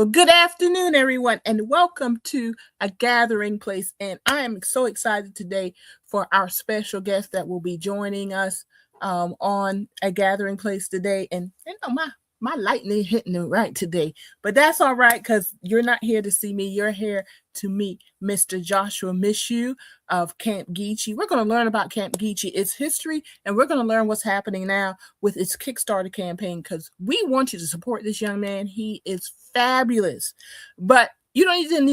Well, good afternoon, everyone, and welcome to A Gathering Place. And I am so excited today for our special guest that will be joining us on A Gathering Place today. And my lightning hitting it right today, but that's all right because you're not here to see me. You're here to meet Mr. Joshua Mishoe of Camp Geechee. We're going to learn about Camp Geechee, its history, and we're going to learn what's happening now with its Kickstarter campaign because we want you to support this young man. He is fabulous, but you don't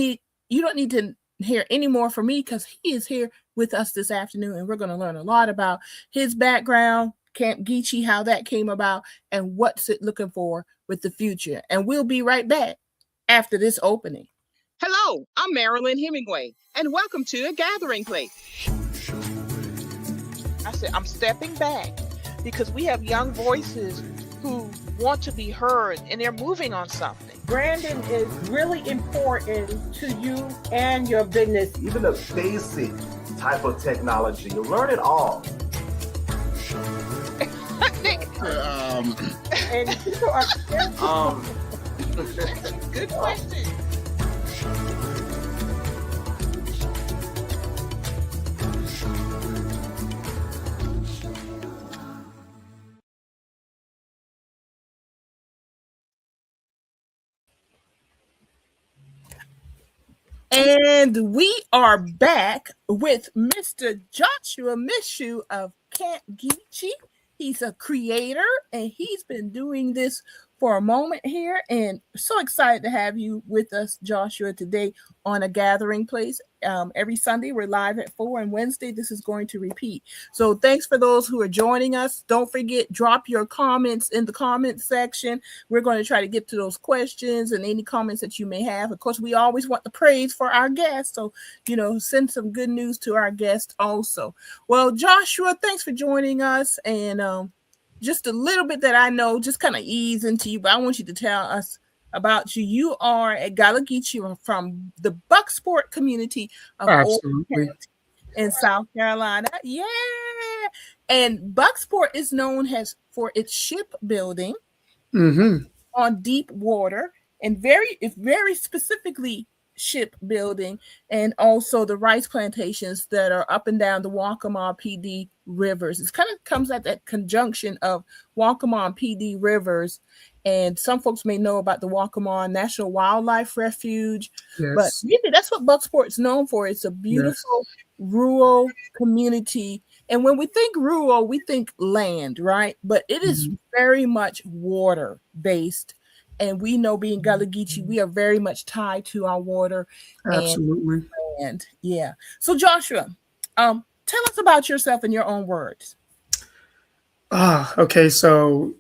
need to hear any more from me because he is here with us this afternoon, and we're going to learn a lot about his background, Camp Geechee, how that came about, and what's it looking for with the future. And we'll be right back after this opening. Hello, I'm Marilyn Hemingway, and welcome to A Gathering Place. I said, I'm stepping back because we have young voices who want to be heard, and they're moving on something. Branding is really important to you and your business. Even a basic type of technology, you learn it all. And people are Good question. And we are back with Mr. Joshua Mishoe of Camp Geechee. He's a creator, and he's been doing this for a moment here. And so excited to have you with us, Joshua, today on A Gathering Place. Every Sunday, we're live at 4, and Wednesday, this is going to repeat. So thanks for those who are joining us. Don't forget, drop your comments in the comments section. We're going to try to get to those questions and any comments that you may have. Of course, we always want the praise for our guests. So, send some good news to our guests also. Well, Joshua, thanks for joining us. And just a little bit that I know, just kind of ease into you, but I want you to tell us about you. You are a Gullah Geechee from the Bucksport community of Old County in South Carolina. Yeah. And Bucksport is known for its shipbuilding on deep water, and very specifically shipbuilding, and also the rice plantations that are up and down the Waccamaw PD rivers. It kind of comes at that conjunction of Waccamaw PD rivers, and some folks may know about the Waccamaw National Wildlife Refuge. Yes. But really, that's what Bucksport's known for. It's a beautiful rural community. And when we think rural, we think land, right? But it is very much water-based. And we know, being Gullah Geechee, we are very much tied to our water. Absolutely. And yeah. So Joshua, tell us about yourself in your own words. Okay. So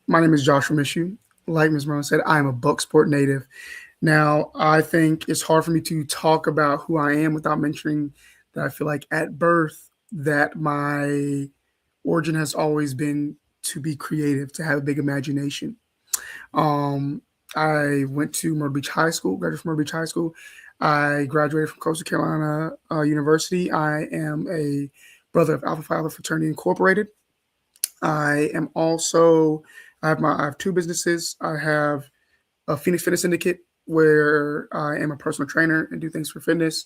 my name is Joshua Mishoe. Like Ms. Marilyn said, I am a Bucksport native. Now, I think it's hard for me to talk about who I am without mentioning that I feel like at birth that my origin has always been to be creative, to have a big imagination. I went to Myrtle Beach High School, graduated from Myrtle Beach High School. I graduated from Coastal Carolina University. I am a brother of Alpha Phi Alpha Fraternity Incorporated. I have two businesses. I have a Phoenix Fitness Syndicate, where I am a personal trainer and do things for fitness.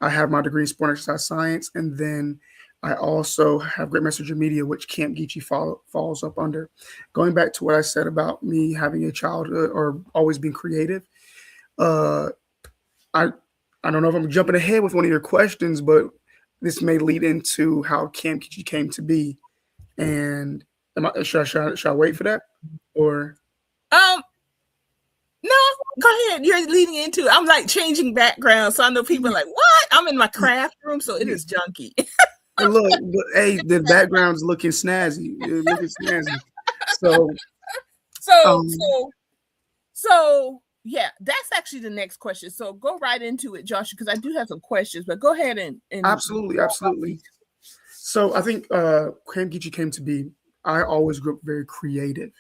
I have my degree in sport and exercise science, and then I also have Great Messenger Media, which Camp Geechee falls up under. Going back to what I said about me having a childhood or always being creative, I don't know if I'm jumping ahead with one of your questions, but this may lead into how Camp Geechee came to be. And should I wait for that, or? No, go ahead. You're leading into it. I'm like changing background, so I know people are like, what? I'm in my craft room, so it is junky. And look, hey, the background's looking snazzy. So yeah, that's actually the next question. So go right into it, Joshua, because I do have some questions, but go ahead and absolutely. So I think Camp Geechee came to be. I always grew up very creative.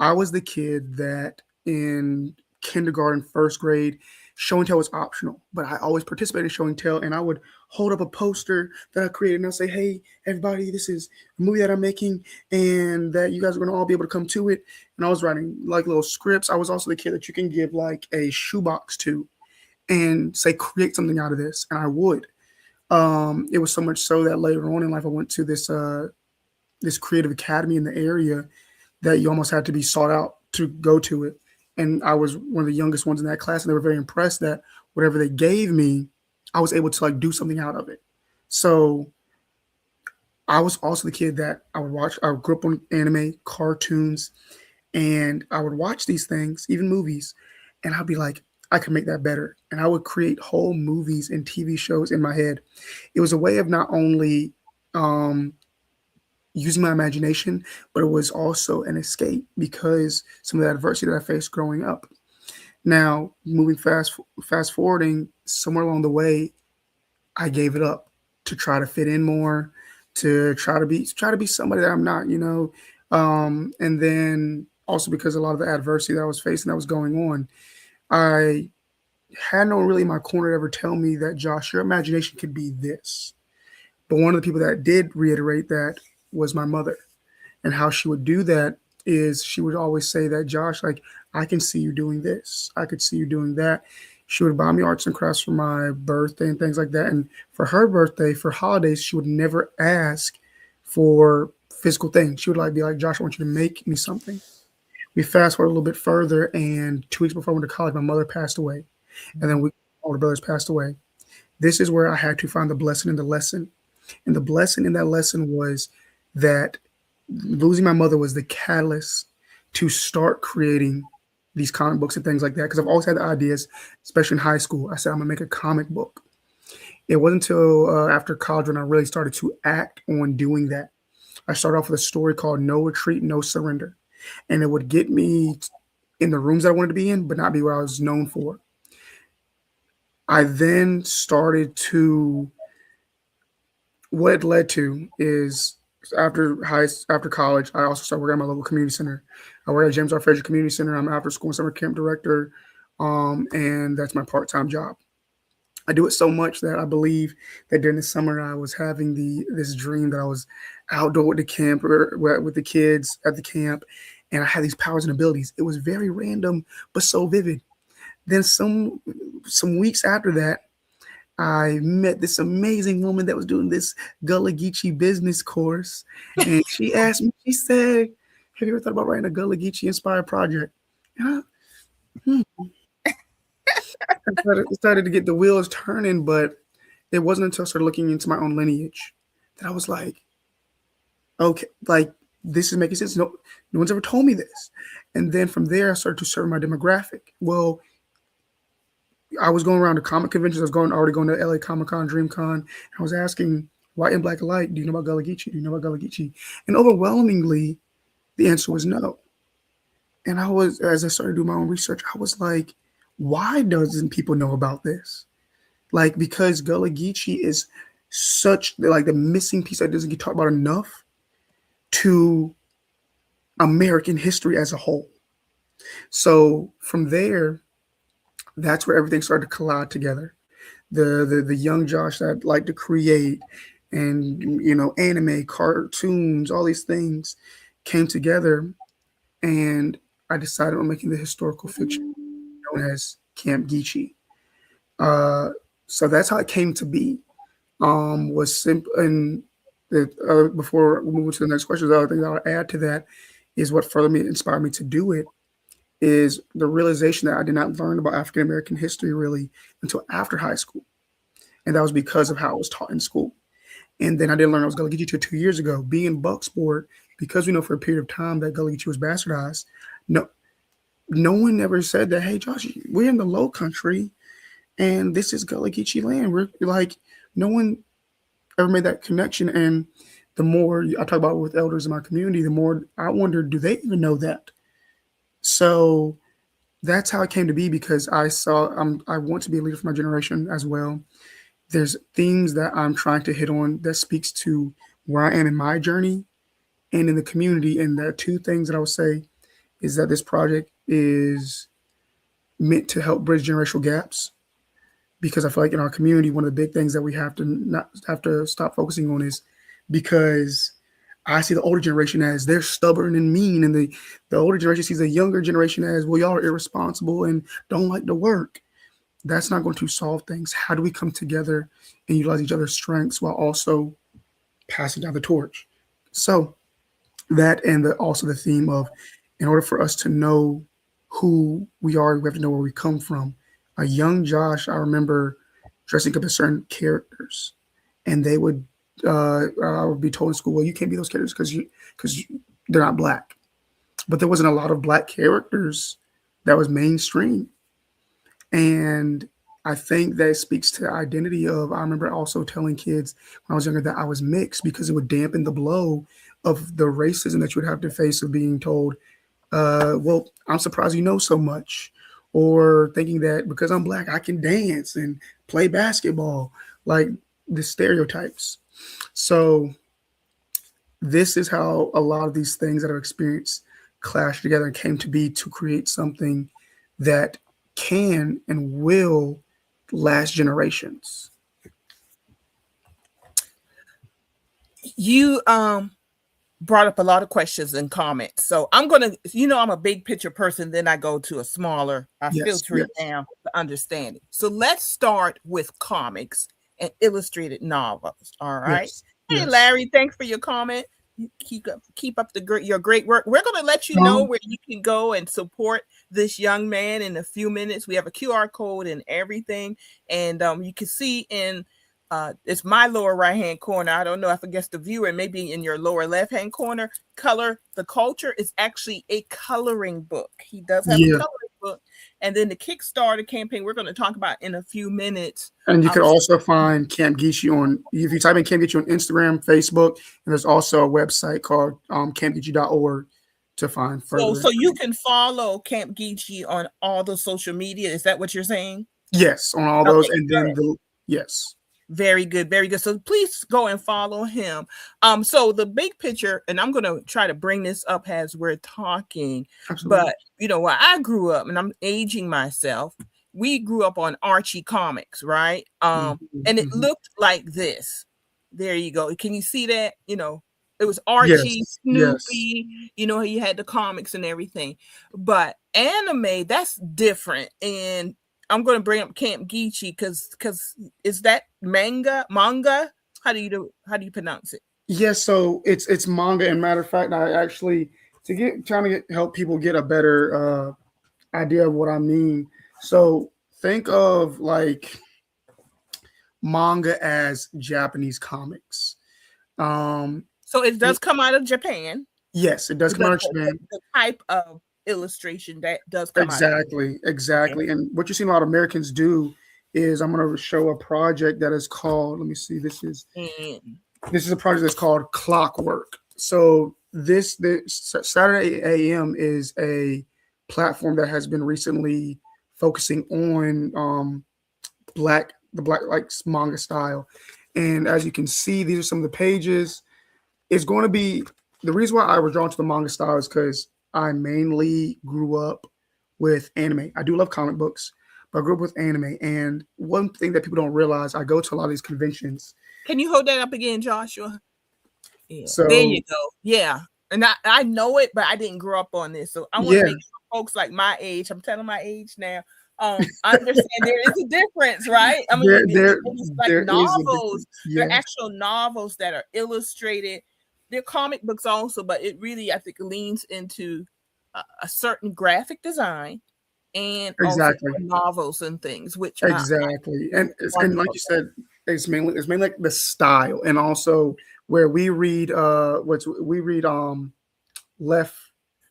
I was the kid that in kindergarten, first grade, show and tell was optional, but I always participated in show and tell, and I would hold up a poster that I created and I'll say, hey, everybody, this is a movie that I'm making and that you guys are going to all be able to come to it. And I was writing like little scripts. I was also the kid that you can give like a shoebox to and say, create something out of this. And I would. It was so much so that later on in life, I went to this creative academy in the area that you almost had to be sought out to go to it. And I was one of the youngest ones in that class, and they were very impressed that whatever they gave me, I was able to like do something out of it. So I was also the kid that I grew up on anime, cartoons, and I would watch these things, even movies, and I'd be like, I could make that better. And I would create whole movies and TV shows in my head. It was a way of not only using my imagination, but it was also an escape because some of the adversity that I faced growing up. Now, moving fast forwarding, somewhere along the way, I gave it up to try to fit in more, to try to be somebody that I'm not, and then also because a lot of the adversity that I was facing that was going on, I had no one really in my corner to ever tell me that, Josh, your imagination could be this. But one of the people that did reiterate that was my mother. And how she would do that is she would always say that, Josh, like, I can see you doing this. I could see you doing that. She would buy me arts and crafts for my birthday and things like that. And for her birthday, for holidays, she would never ask for physical things. She would like be like, Josh, I want you to make me something. We fast forward a little bit further, and 2 weeks before I went to college, my mother passed away. And then older brothers passed away. This is where I had to find the blessing in the lesson. And the blessing in that lesson was that losing my mother was the catalyst to start creating these comic books and things like that. Because I've always had the ideas, especially in high school. I said, I'm going to make a comic book. It wasn't until after college when I really started to act on doing that. I started off with a story called No Retreat, No Surrender. And it would get me in the rooms that I wanted to be in, but not be what I was known for. I then started to, what it led to is after college, I also started working at my local community center. I work at James R. Frazier Community Center. I'm after school and summer camp director, and that's my part-time job. I do it so much that I believe that during the summer I was having this dream that I was outdoor with the camp or with the kids at the camp, and I had these powers and abilities. It was very random, but so vivid. Then some weeks after that, I met this amazing woman that was doing this Gullah Geechee business course. And she asked me, she said, have you ever thought about writing a Gullah Geechee inspired project? And I started to get the wheels turning, but it wasn't until I started looking into my own lineage that I was like, okay, like this is making sense. No one's ever told me this. And then from there, I started to serve my demographic. Well, I was going around to comic conventions. I was already going to LA Comic Con, DreamCon. And I was asking, white and black alike, do you know about Gullah Geechee? Do you know about Gullah Geechee? And overwhelmingly, the answer was no. And as I started doing my own research, I was like, why doesn't people know about this? Like, because Gullah Geechee is such like the missing piece that doesn't get talked about enough to American history as a whole. So from there, that's where everything started to collide together. The young Josh that liked to create and, anime, cartoons, all these things came together, and I decided on making the historical fiction known as Camp Geechee. So that's how it came to be. Was simple, and before we move to the next question, the other thing that I'll add to that is what further inspired me to do it is the realization that I did not learn about African American history really until after high school, and that was because of how it was taught in school. And then I didn't learn I was Gullah Geechee 2 years ago. Being in Bucksport, because we know for a period of time that Gullah Geechee was bastardized, no one ever said that, hey, Josh, we're in the Low Country, and this is Gullah Geechee land. We're like, no one ever made that connection. And the more I talk about it with elders in my community, the more I wonder, do they even know that? So that's how it came to be, because I saw I want to be a leader for my generation as well. There's themes that I'm trying to hit on that speaks to where I am in my journey and in the community. And the two things that I would say is that this project is meant to help bridge generational gaps, because I feel like in our community, one of the big things that we have to not have to stop focusing on is because I see the older generation as they're stubborn and mean, and the older generation sees the younger generation as, well, y'all are irresponsible and don't like to work. That's not going to solve things. How do we come together and utilize each other's strengths while also passing down the torch? So that, and also the theme of, in order for us to know who we are, we have to know where we come from. A young Josh, I remember dressing up as certain characters, and they would I would be told in school, well, you can't be those characters because they're not black. But there wasn't a lot of black characters that was mainstream. And I think that speaks to the identity of, I remember also telling kids when I was younger that I was mixed, because it would dampen the blow of the racism that you would have to face of being told, well, I'm surprised you know so much. Or thinking that because I'm black, I can dance and play basketball, like the stereotypes. So this is how a lot of these things that I've experienced clashed together and came to be, to create something that can and will last generations. You brought up a lot of questions and comments. So I'm going to, I'm a big picture person. Then I go to a smaller, filter it down to understand it. So let's start with comics and illustrated novels. All right. Yes. Hey, Larry, thanks for your comment. Keep up your great work. We're going to let you know where you can go and support this young man in a few minutes. We have a QR code and everything. And you can see in it's my lower right-hand corner. I don't know if I guess the viewer, maybe in your lower left-hand corner, Color the Culture is actually a coloring book. He does have a coloring book. And then the Kickstarter campaign we're going to talk about in a few minutes. And you can also find Camp Geechee if you type in Camp Geechee on Instagram, Facebook, and there's also a website called campgeechee.org to find further. So you can follow Camp Geechee on all the social media. Is that what you're saying? Yes, on all those. And then yes. Very good. Very good. So please go and follow him. So the big picture, and I'm going to try to bring this up as we're talking, Absolutely. But while I grew up, and I'm aging myself, we grew up on Archie comics, right? And it looked like this. There you go. Can you see that? It was Archie, Snoopy, he had the comics and everything, but anime, that's different. And I'm going to bring up Camp Geechee because is that manga? How do you pronounce it? Yes, so it's manga. And matter of fact, I actually help people get a better idea of what I mean. So think of like manga as Japanese comics. So it does come out of Japan. Yes, it does come out of Japan. The type of illustration that does come exactly. And what you see a lot of Americans do is, I'm going to show a project that is called, let me see, this is a project that's called Clockwork. So this Saturday AM is a platform that has been recently focusing on the black like manga style. And as you can see, these are some of the pages. It's going to be, the reason why I was drawn to the manga style is because I mainly grew up with anime. I do love comic books, but I grew up with anime. And one thing that people don't realize, I go to a lot of these conventions. Can you hold that up again, Joshua? Yeah. So there you go. Yeah. And I know it, but I didn't grow up on this. So I want to make sure folks like my age, I'm telling my age now, understand there is a difference, right? I mean, it's like novels. There are actual novels that are illustrated. They're comic books also, but it really, I think, leans into a certain graphic design and also novels and things. Which and like you said, it's mainly like the style, and also where we read left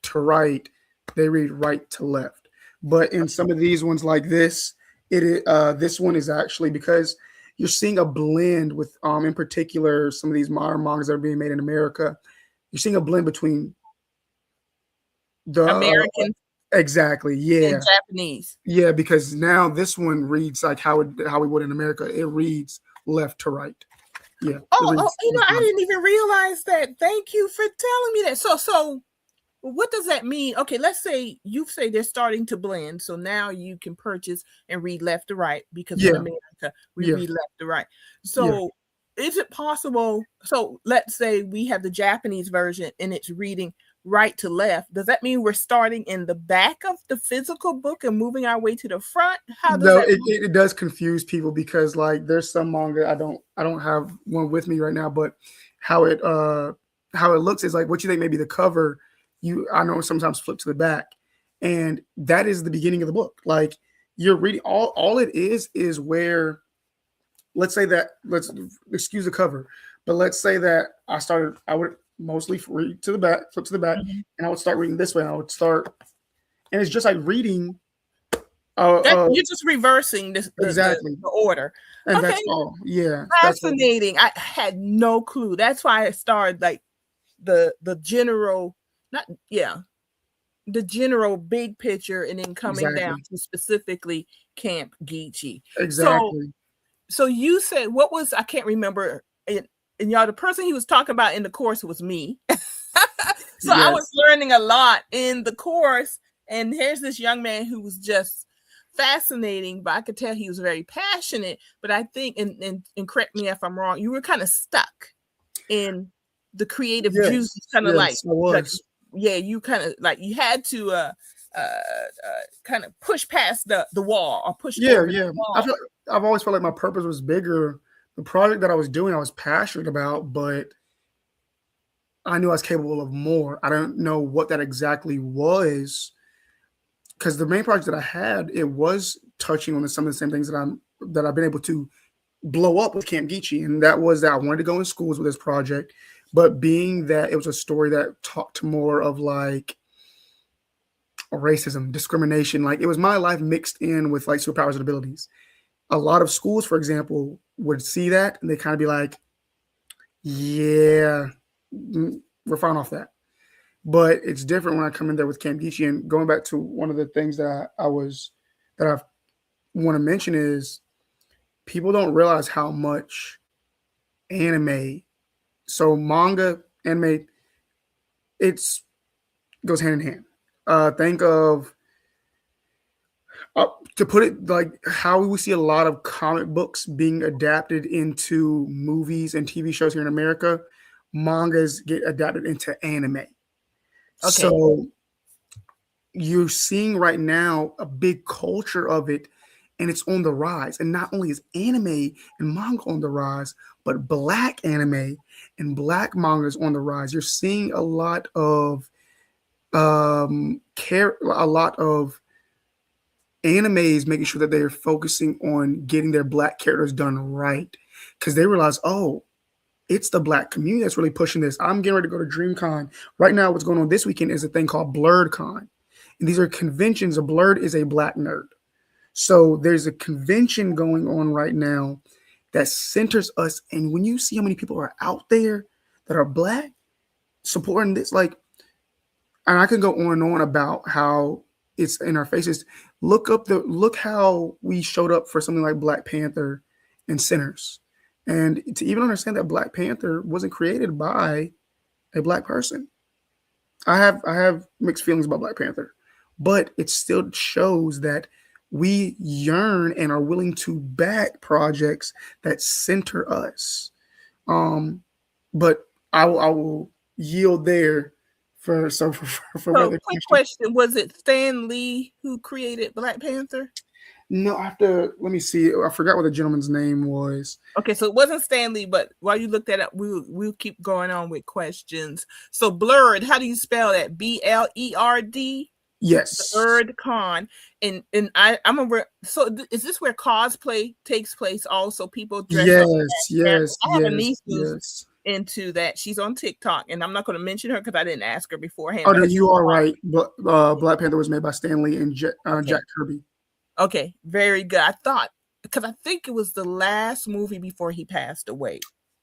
to right, they read right to left. But in some of these ones like this, this one is actually, because you're seeing a blend with, in particular, some of these modern mangas that are being made in America. You're seeing a blend between the American, and Japanese. Yeah, because now this one reads like how we would in America. It reads left to right. Yeah. I didn't even realize that. Thank you for telling me that. So what does that mean? Okay, let's say you say they're starting to blend, so now you can purchase and read left to right, because in Yeah, America we yeah, read left to right. yeah. So is it possible? So let's say we have the Japanese version and it's reading right to left. Does that mean we're starting in the back of the physical book and moving our way to the front? How does No, that work? it does confuse people because like there's some manga I don't have one with me right now, but how it looks is like what you think maybe the cover, I know sometimes flip to the back, and that is the beginning of the book. Like you're reading all it is where, let's say that, let's excuse the cover, but let's say that I would mostly read to the back, flip to the back, Mhm. and I would start reading this way, and I would start, and it's just like reading. You're just reversing Exactly. the order. And Okay, that's all. Yeah. That's what, fascinating. I had no clue. That's why I started like the general, not the general big picture, and then coming down exactly. to specifically Camp Geechee. So Exactly. you said, what was, I can't remember, and y'all, the person he was talking about in the course was me. So I was Yes. learning a lot in the course, and here's this young man who was just fascinating, but I could tell he was very passionate. But I think, and correct me if I'm wrong, you were kind of stuck in the creative juice, Yes. kind of Yes. I like was. yeah, you kind of like you had to kind of push past the wall, or push Yeah. over the Yeah. wall. I've always felt like my purpose was bigger. The project that I was doing, I was passionate about, but I knew I was capable of more. I don't know what that exactly was, because the main project that I had, it was touching on some of the same things that I've been able to blow up with Camp Geechee, and that was that I wanted to go in schools with this project, but being that it was a story that talked more of like racism, discrimination, like it was my life mixed in with like superpowers and abilities. A lot of schools, for example, would see that and they kind of be like, "Yeah, we're fine off that." But it's different when I come in there with Camp Geechee. And going back to one of the things that I want to mention is people don't realize how much anime, so manga, anime, it's goes hand in hand. Think of to put it like how we see a lot of comic books being adapted into movies and TV shows here in America. Mangas get adapted into anime. Okay. So you're seeing right now a big culture of it, and it's on the rise. And not only is anime and manga on the rise, but black anime and black manga is on the rise. You're seeing a lot of a lot of animes making sure that they're focusing on getting their black characters done right, because they realize, oh, it's the black community that's really pushing this. I'm getting ready to go to DreamCon right now. What's going on this weekend is a thing called BlurredCon, and these are conventions. A Blurred is a black nerd, so there's a convention going on right now that centers us. And when you see how many people are out there that are black supporting this, like, and I can go on and on about how it's in our faces. Look how we showed up for something like Black Panther and Sinners. And to even understand that Black Panther wasn't created by a black person. I have mixed feelings about Black Panther, but it still shows that we yearn and are willing to back projects that center us. But I will yield there for So, further quick questions. question: was it Stan Lee who created Black Panther? No, I have to let me see. I forgot what the gentleman's name was. Okay, so it wasn't Stan Lee, but while you look that up, we'll keep going on with questions. So, Blurred, how do you spell that? BLERD. Yes. Blurred Con, and I'm a. So, is this where cosplay takes place? Also, people dress up. Yes. I have a niece who's Yes. into that. She's on TikTok, and I'm not going to mention her because I didn't ask her beforehand. Oh, But no, I you are right. But Black Panther was made by Stan Lee and okay. Jack Kirby. Okay, very good. I thought, because I think it was the last movie before he passed away,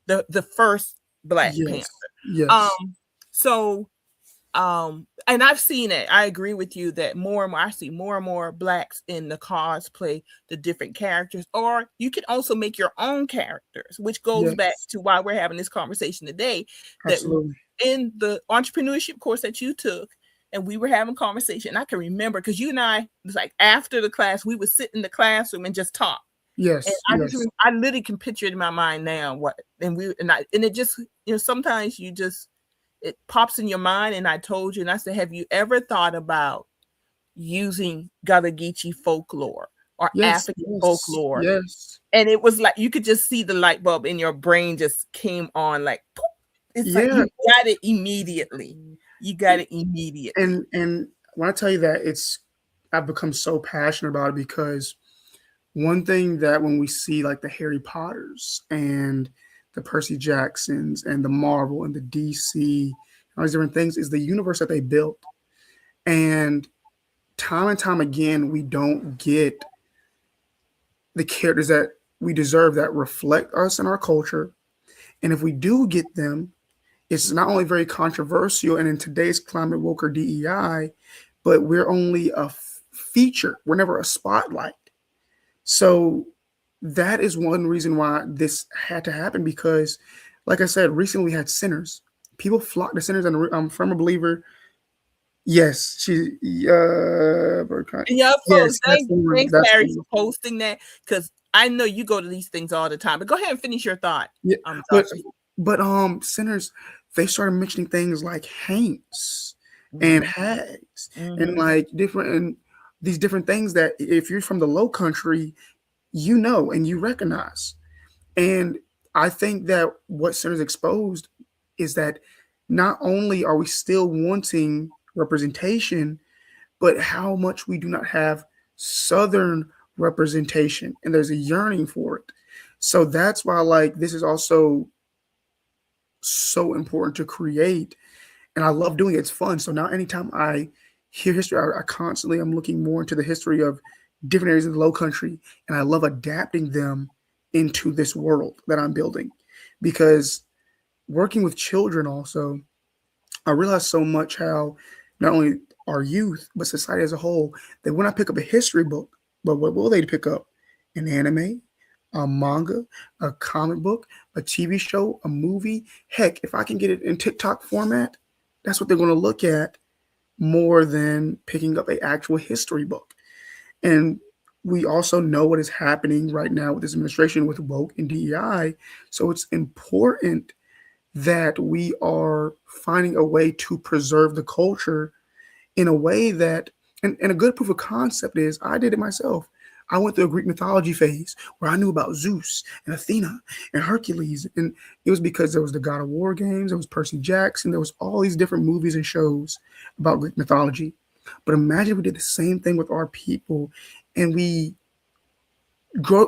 the first Black Panther. Yes. So, and I've seen it. I agree with you that more and more I see more and more blacks in the cosplay, the different characters, or you can also make your own characters, which goes back to why we're having this conversation today. That Absolutely. in the entrepreneurship course that you took, and we were having conversation. I can remember because you and I, it was like after the class, we would sit in the classroom and just talk. Yes, And I literally can picture it in my mind now. And it just, sometimes it pops in your mind. And I told you, and I said, have you ever thought about using Gullah Geechee folklore or African folklore? Yes. And it was like you could just see the light bulb in your brain just came on, like poof. It's like you got it immediately. You got it immediately. And when I tell you that, I've become so passionate about it because one thing that when we see like the Harry Potters and the Percy Jacksons and the Marvel and the DC, all these different things is the universe that they built. And time again, we don't get the characters that we deserve that reflect us and our culture. And if we do get them, it's not only very controversial and in today's climate woke or DEI, but we're only a feature. We're never a spotlight. So that is one reason why this had to happen because, like I said, recently we had Sinners. People flock to Sinners, and I'm a firm believer. Yes, folks. Yes, thanks, Larry, for posting that because I know you go to these things all the time. But go ahead and finish your thought. Yeah, but Sinners, they started mentioning things like haints and hags and like these different things that if you're from the Low Country, you know and you recognize. And I think that what Sinners exposed is that not only are we still wanting representation, but how much we do not have Southern representation, and there's a yearning for it. So that's why like this is also so important to create, and I love doing it. It's fun. So now anytime I hear history, I constantly am looking more into the history of different areas of the Low Country, and I love adapting them into this world that I'm building. Because working with children also, I realize so much how not only our youth, but society as a whole, that when I pick up a history book, but what will they pick up? An anime, a manga, a comic book, a TV show, a movie. Heck, if I can get it in TikTok format, that's what they're going to look at more than picking up an actual history book. And we also know what is happening right now with this administration with woke and DEI. So it's important that we are finding a way to preserve the culture in a way that, and a good proof of concept is I did it myself. I went through a Greek mythology phase where I knew about Zeus and Athena and Hercules. And it was because there was the God of War games, there was Percy Jackson, there was all these different movies and shows about Greek mythology. But imagine if we did the same thing with our people and we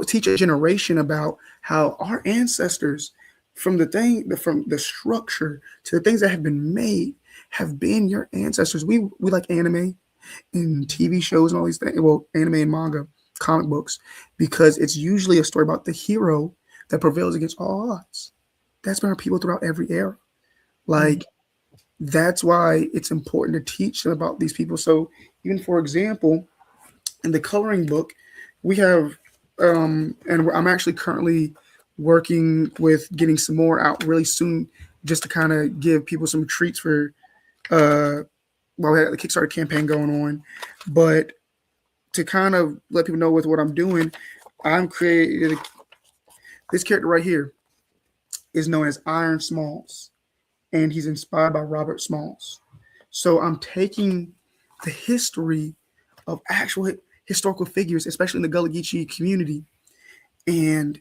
teach a generation about how our ancestors, from the structure to the things that have been made, have been your ancestors. We like anime and TV shows and all these things. Well, anime and manga, comic books, because it's usually a story about the hero that prevails against all odds. That's been our people throughout every era. Like, that's why it's important to teach them about these people. So even for example, in the coloring book, we have, and I'm actually currently working with getting some more out really soon, just to kind of give people some treats for, well, we had the Kickstarter campaign going on, but to kind of let people know with what I'm doing, I'm creating this character right here is known as Iron Smalls, and he's inspired by Robert Smalls. So I'm taking the history of actual historical figures, especially in the Gullah Geechee community, and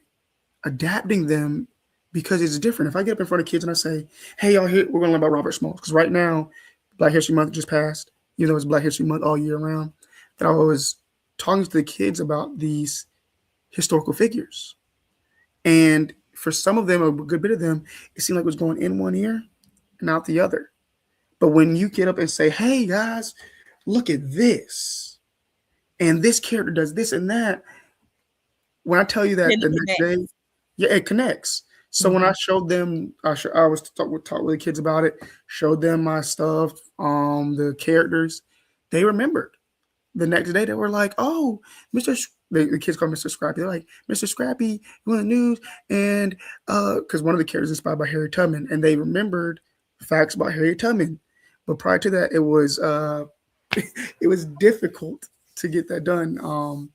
adapting them because it's different. If I get up in front of kids and I say, hey, y'all, here, we're going to learn about Robert Smalls. Because right now, Black History Month just passed, even though it's Black History Month all year round, that I was talking to the kids about these historical figures. And for some of them, a good bit of them, it seemed like it was going in one ear and out the other. But when you get up and say, hey, guys, look at this, and this character does this and that, when I tell you that the next day, yeah, it connects. So when I showed them, I was talk with the kids about it, showed them my stuff, the characters, they remembered. The next day they were like, oh, the kids call Mr. Scrappy. They're like, Mr. Scrappy, you want the news? And because one of the characters is inspired by Harriet Tubman, and they remembered facts about Harriet Tubman. But prior to that, it was it was difficult to get that done.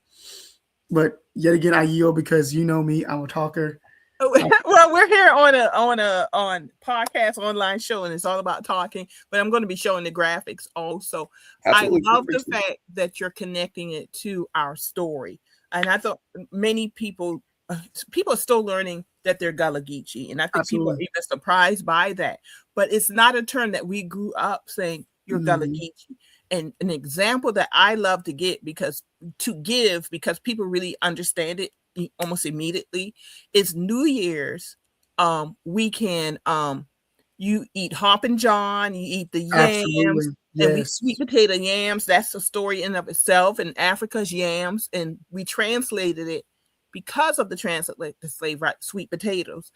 But yet again, I yield because you know me, I'm a talker. Well, we're here on podcast online show, and it's all about talking. But I'm going to be showing the graphics also. Absolutely. I love the fact that you're connecting it to our story, and I thought many people are still learning that they're Gullah Geechee, and I think people are even surprised by that. But it's not a term that we grew up saying you're Gullah Geechee. And an example that I love to get because people really understand it almost immediately is New Year's. We can you eat Hoppin' John, you eat the yams, and we sweet potato yams. That's a story in of itself. In Africa's yams, and we translated it because of the translated slave right, sweet potatoes,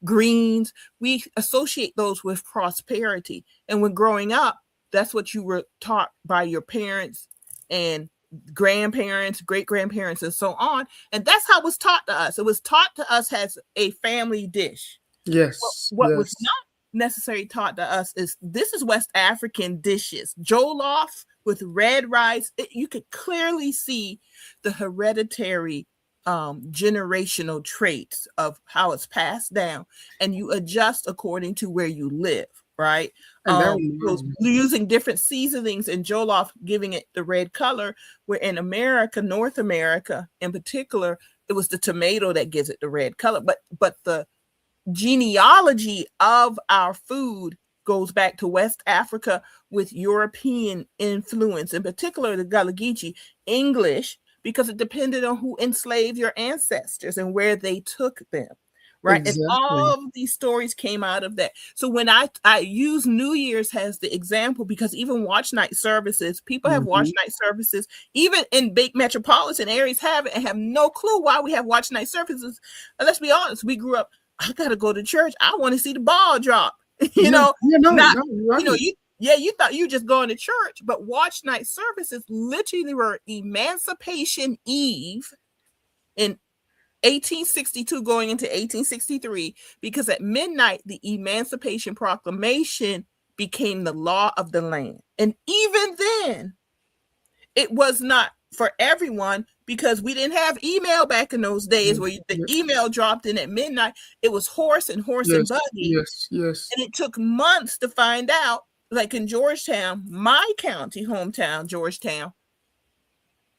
greens. We associate those with prosperity, and when growing up, that's what you were taught by your parents and grandparents, great grandparents, and so on. And that's how it was taught to us. It was taught to us as a family dish. Yes. What was not necessarily taught to us is this is West African dishes. Jollof with red rice. You could clearly see the hereditary generational traits of how it's passed down, and you adjust according to where you live. Right. Using different seasonings in jollof, giving it the red color, where in America, North America in particular, it was the tomato that gives it the red color. But the genealogy of our food goes back to West Africa with European influence, in particular the Gullah Geechee, English, because it depended on who enslaved your ancestors and where they took them. Right. Exactly. And all of these stories came out of that. So when I use New Year's as the example, because even watch night services, people have watch night services, even in big metropolitan areas have it and have no clue why we have watch night services. And let's be honest, we grew up, I got to go to church. I want to see the ball drop. You thought you just going to church, but watch night services literally were Emancipation Eve in 1862 going into 1863, because at midnight, the Emancipation Proclamation became the law of the land. And even then, it was not for everyone because we didn't have email back in those days where the email dropped in at midnight. It was horse and buggy. Yes. And it took months to find out, like in Georgetown, my county, hometown, Georgetown,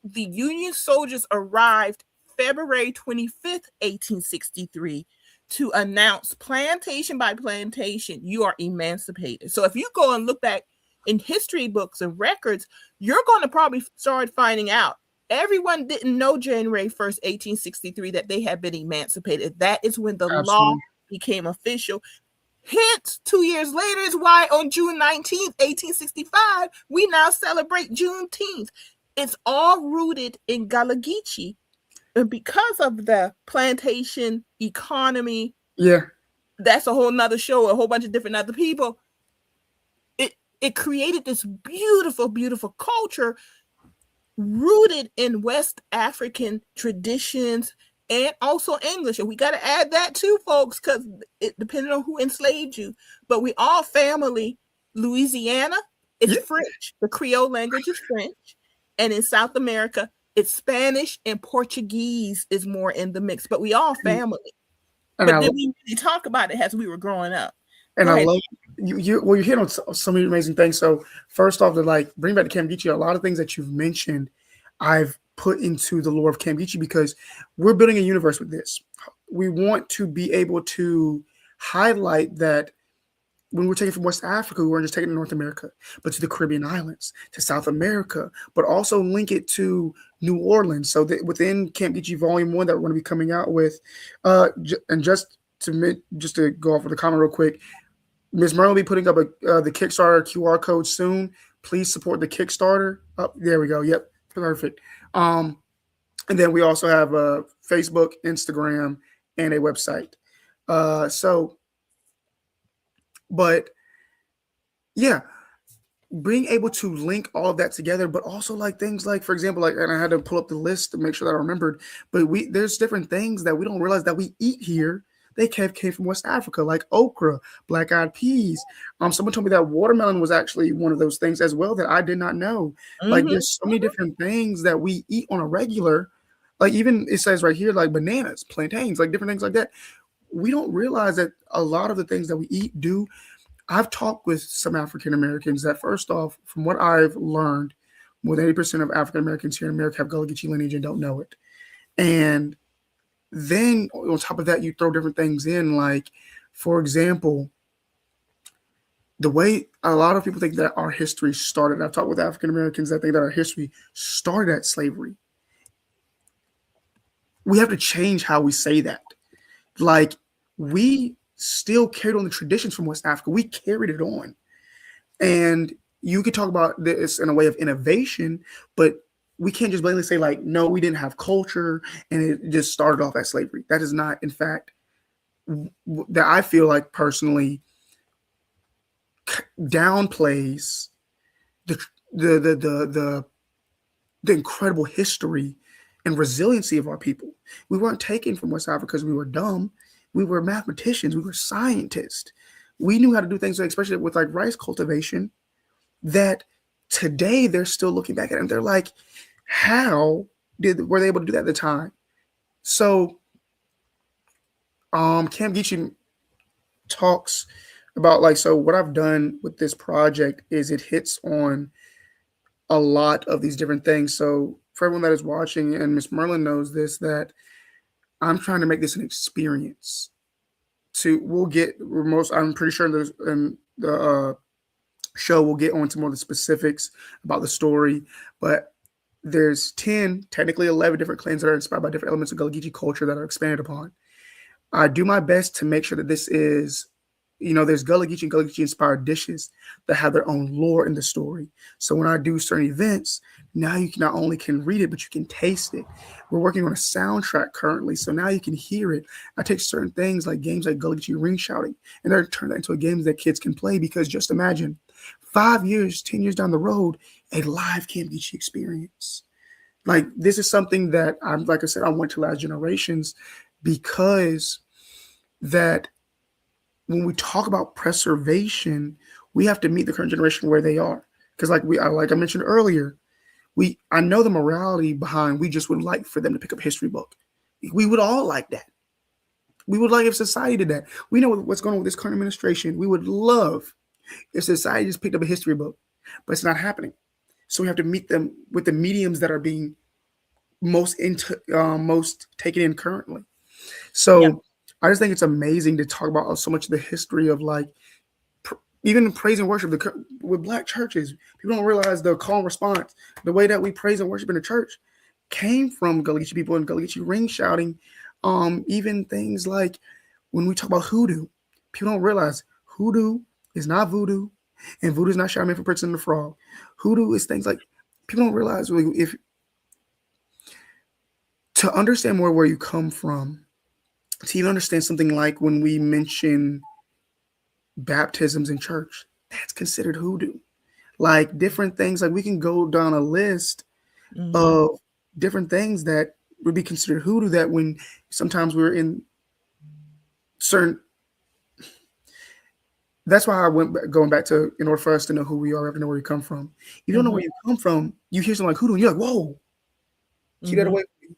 the Union soldiers arrived February 25th, 1863, to announce plantation by plantation, you are emancipated. So if you go and look back in history books and records, you're going to probably start finding out everyone didn't know January 1st, 1863, that they had been emancipated. That is when the law became official. Hence, 2 years later is why on June 19th, 1865, we now celebrate Juneteenth. It's all rooted in Gullah Geechee. And because of the plantation economy, that's a whole nother show, a whole bunch of different other people. It created this beautiful, beautiful culture rooted in West African traditions and also English. And we got to add that too, folks, because it depended on who enslaved you. But we all family. Louisiana, it's French. The Creole language is French. And in South America, it's Spanish and Portuguese is more in the mix, but we all family. And but then we really talk about it as we were growing up. And I love you hit on so many amazing things. So first off, to bring back to Camp Geechee, a lot of things that you've mentioned, I've put into the lore of Camp Geechee because we're building a universe with this. We want to be able to highlight that when we're taking from West Africa, we weren't just taking to North America, but to the Caribbean islands, to South America, but also link it to New Orleans. So that within Camp Geechee Volume 1 that we're going to be coming out with, and just to go off with a comment real quick, Ms. Merlin will be putting up the Kickstarter QR code soon. Please support the Kickstarter. Oh, there we go. Yep, perfect. And then we also have Facebook, Instagram, and a website. But yeah, being able to link all of that together, but also things like, for example, and I had to pull up the list to make sure that I remembered, but there's different things that we don't realize that we eat here they came from West Africa, like okra, black-eyed peas. Someone told me that watermelon was actually one of those things as well that I did not know. Like, there's so many different things that we eat on a regular. Like, even it says right here, like bananas, plantains, like different things like that. We don't realize that a lot of the things that we eat do. I've talked with some African Americans that, first off, from what I've learned, more than 80% of African Americans here in America have Gullah Geechee lineage and don't know it. And then on top of that, you throw different things in, like, for example, the way a lot of people think that our history started. I've talked with African Americans that think that our history started at slavery. We have to change how we say that. Like, we still carried on the traditions from West Africa. We carried it on. And you could talk about this in a way of innovation, but we can't just blatantly say, like, no, we didn't have culture and it just started off as slavery. That is not, in fact, that I feel like personally downplays the incredible history and resiliency of our people. We weren't taken from West Africa because we were dumb. We were mathematicians. We were scientists. We knew how to do things, especially with like rice cultivation, that today they're still looking back at it and they're like, how were they able to do that at the time? So Camp Geechee talks about, like, so what I've done with this project is it hits on a lot of these different things. So for everyone that is watching, and Miss Merlin knows this, that I'm trying to make this an experience. I'm pretty sure in the show we'll get on to more of the specifics about the story, but there's 10, technically 11 different clans that are inspired by different elements of Gullah Geechee culture that are expanded upon. I do my best to make sure that this is, there's Gullah Geechee and Gullah Geechee inspired dishes that have their own lore in the story. So when I do certain events, now you can not only can read it, but you can taste it. We're working on a soundtrack currently, so now you can hear it. I take certain things like games like Gullah Geechee ring shouting, and they're turned that into a game that kids can play, because just imagine 5 years, 10 years down the road, a live Camp Geechee experience. Like, this is something that like I said, I want to last generations, because that when we talk about preservation, we have to meet the current generation where they are. Because like I mentioned earlier, I know the morality behind, we just would like for them to pick up a history book. We would all like that. We would like if society did that. We know what's going on with this current administration. We would love if society just picked up a history book, but it's not happening. So we have to meet them with the mediums that are being most taken in currently. So yeah. I just think it's amazing to talk about so much of the history of, like, even praise and worship with Black churches. People don't realize the call and response, the way that we praise and worship in the church came from Gullah Geechee people and Gullah Geechee ring shouting. Even things like when we talk about hoodoo, people don't realize hoodoo is not voodoo, and voodoo is not shaman for Prince and the Frog. Hoodoo is things like, people don't realize, if to understand more where you come from, to even understand something like when we mention baptisms in church, that's considered hoodoo. Like, different things, like we can go down a list of different things that would be considered hoodoo, that when sometimes we're in certain, that's why I going back to, in order for us to know who we are, we have to know where we come from. You don't know where you come from, you hear something like hoodoo and you're like, whoa, keep that away from me.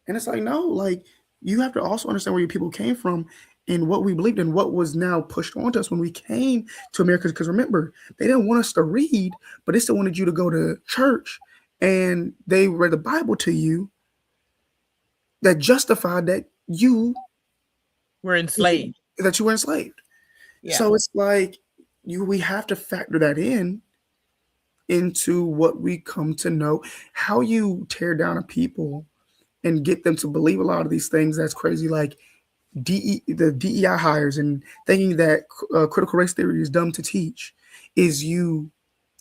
And it's like, no, like, you have to also understand where your people came from and what we believed in, what was now pushed onto us when we came to America. Because remember, they didn't want us to read, but they still wanted you to go to church, and they read the Bible to you that justified that you were enslaved. That you were enslaved. Yeah. So it's like we have to factor that into what we come to know. How you tear down a people and get them to believe a lot of these things that's crazy, like the DEI hires and thinking that critical race theory is dumb to teach, is you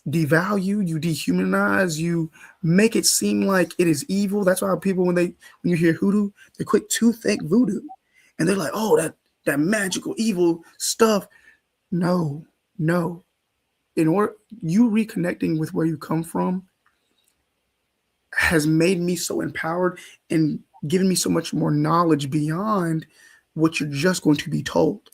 devalue, you dehumanize, you make it seem like it is evil. That's why people, when you hear hoodoo, they quick to think voodoo, and they're like, oh, that magical evil stuff. No. In order, you reconnecting with where you come from has made me so empowered and given me so much more knowledge beyond what you're just going to be told.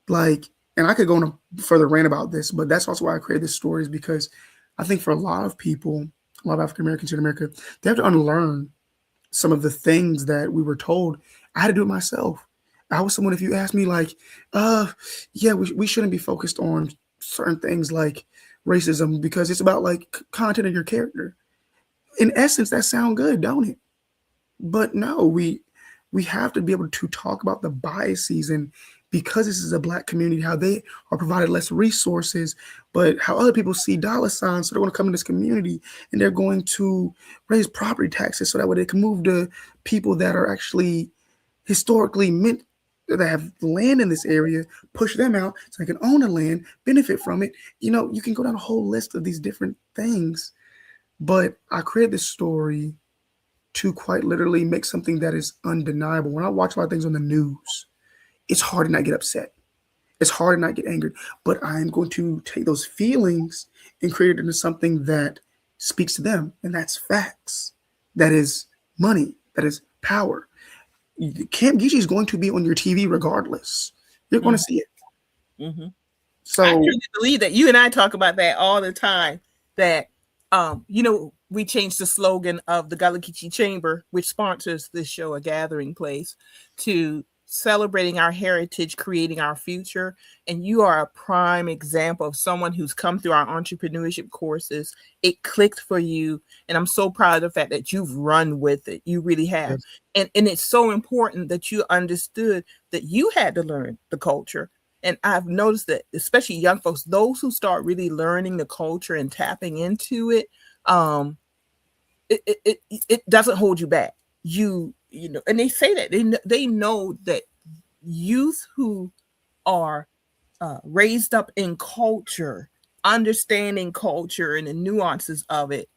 Like, and I could go on a further rant about this, but that's also why I created this story, is because I think for a lot of people, a lot of African Americans in America, they have to unlearn some of the things that we were told. I had to do it myself. I was someone, if you ask me, like, yeah, we shouldn't be focused on certain things like racism because it's about like content of your character. In essence, that sound good, don't it? But no, we have to be able to talk about the biases, and because this is a Black community, how they are provided less resources, but how other people see dollar signs, so they're going to come in this community and they're going to raise property taxes so that way they can move to people that are actually historically meant, that have land in this area, push them out so they can own the land, benefit from it. You can go down a whole list of these different things. But I created this story to quite literally make something that is undeniable. When I watch a lot of things on the news, it's hard to not get upset. It's hard to not get angered. But I'm going to take those feelings and create it into something that speaks to them. And that's facts. That is money. That is power. Camp Geechee is going to be on your TV regardless. You're going to see it. Mm-hmm. So I truly believe that. You and I talk about that all the time. That we changed the slogan of the Gullah Geechee Chamber, which sponsors this show, A Gathering Place, to celebrating our heritage, creating our future. And you are a prime example of someone who's come through our entrepreneurship courses. It clicked for you. And I'm so proud of the fact that you've run with it. You really have. Yes. And it's so important that you understood that you had to learn the culture. And I've noticed that, especially young folks, those who start really learning the culture and tapping into it, it doesn't hold you back. And they say that they know that youth who are raised up in culture, understanding culture and the nuances of it,